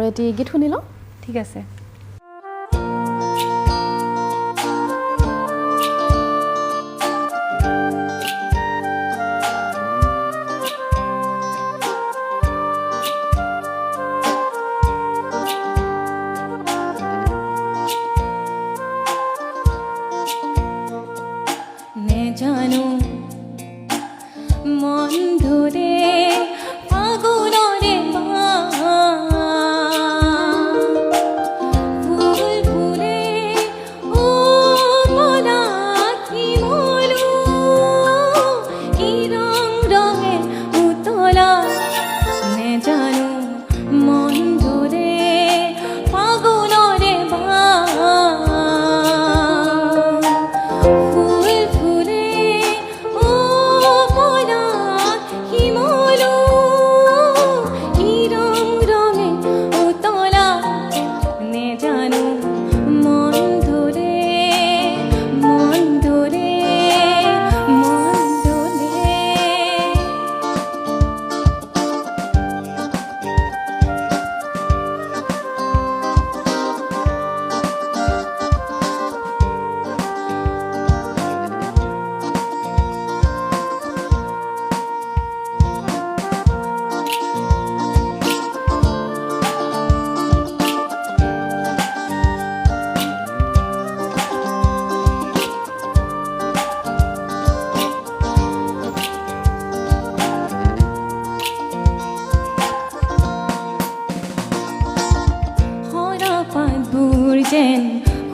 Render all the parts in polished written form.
মাত্ৰ এটি গীত শুনি লওঁ ঠিক আছে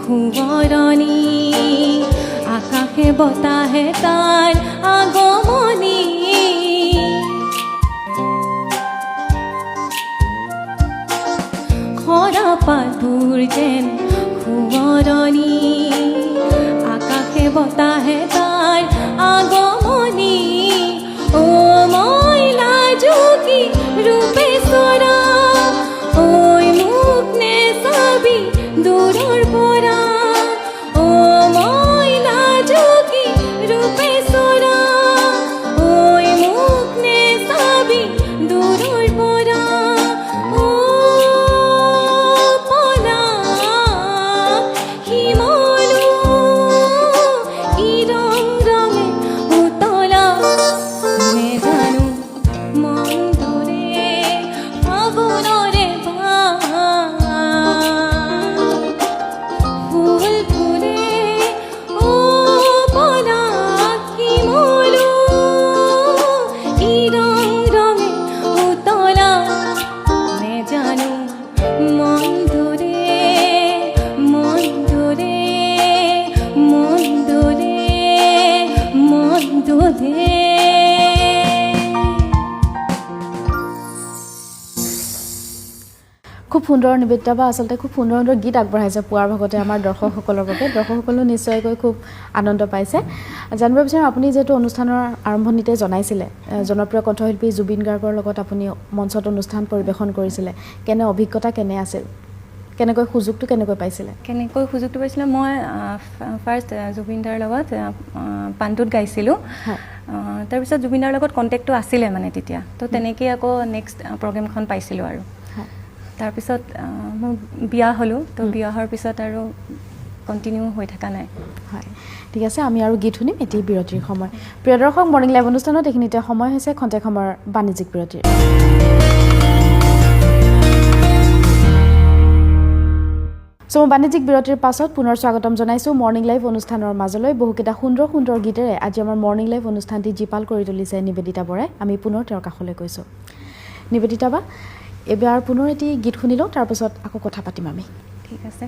সুবৰণী আকাশে বতাহে তাৰ আগমনী খৰা পাতবোৰ যেন সুবৰণী আকাশে বতাহে তাৰ আগমনী ও মই লাজুকী ৰূপেশ্বৰা ঐ মোক নে চাবি দূৰৰ পৰা ও মই লাজুকী ৰূপেশ্বৰা ঐ মোক নে চাবি দূৰৰ পৰা ও পলাশ শিমলু কি ৰং ৰঙে উতলা নেজানো মন ধৰে ফাগুনৰে খুব সুন্দৰ নিবেদিতা বা আচলতে খুব সুন্দৰ সুন্দৰ গীত আগবঢ়াইছে পুৱাৰ ভাগতে আমাৰ দৰ্শকসকলৰ বাবে দৰ্শকসকলেও নিশ্চয়কৈ খুব আনন্দ পাইছে জানিব বিচাৰিম আপুনি যেহেতু অনুষ্ঠানৰ আৰম্ভণিতে জনাইছিলে জনপ্ৰিয় কণ্ঠশিল্পী জুবিন গাৰ্গৰ লগত আপুনি মঞ্চত অনুষ্ঠান পৰিৱেশন কৰিছিলে কেনে অভিজ্ঞতা কেনে আছিল কেনেকৈ সুযোগটো কেনেকৈ পাইছিলে কেনেকৈ সুযোগটো পাইছিলে মই ফাৰ্ষ্ট জুবিনদাৰ লগত পাণ্ডুত গাইছিলোঁ তাৰপিছত জুবিনদাৰ লগত কণ্টেক্টটো আছিলে মানে তেতিয়া তো তেনেকৈ আকৌ নেক্সট প্ৰগ্ৰেমখন পাইছিলোঁ আৰু তাৰপিছত মোৰ বিয়া হ'লোঁ তো বিয়া হোৱাৰ পিছত আৰু কণ্টিনিউ হৈ থকা নাই হয় ঠিক আছে আমি আৰু গীত শুনিম এটি বিৰতিৰ সময় প্ৰিয় দৰ্শক মৰ্ণিং লাইভ অনুষ্ঠানত এইখিনিতে সময় হৈছে খন্তেক সময়ৰ বাণিজ্যিক বিৰতিৰ বাণিজ্যিক বিৰতিৰ পাছত পুনৰ স্বাগতম জনাইছোঁ মৰ্ণিং লাইভ অনুষ্ঠানৰ মাজলৈ বহুকেইটা সুন্দৰ সুন্দৰ গীতেৰে আজি আমাৰ মৰ্ণিং লাইভ অনুষ্ঠানটি জীপাল কৰি তুলিছে নিবেদিতা বৰাই আমি পুনৰ তেওঁৰ কাষলৈ গৈছোঁ নিবেদিতা বা এবাৰ পুনৰ এটি গীত শুনি লওঁ তাৰপিছত আকৌ কথা পাতিম আমি ঠিক আছে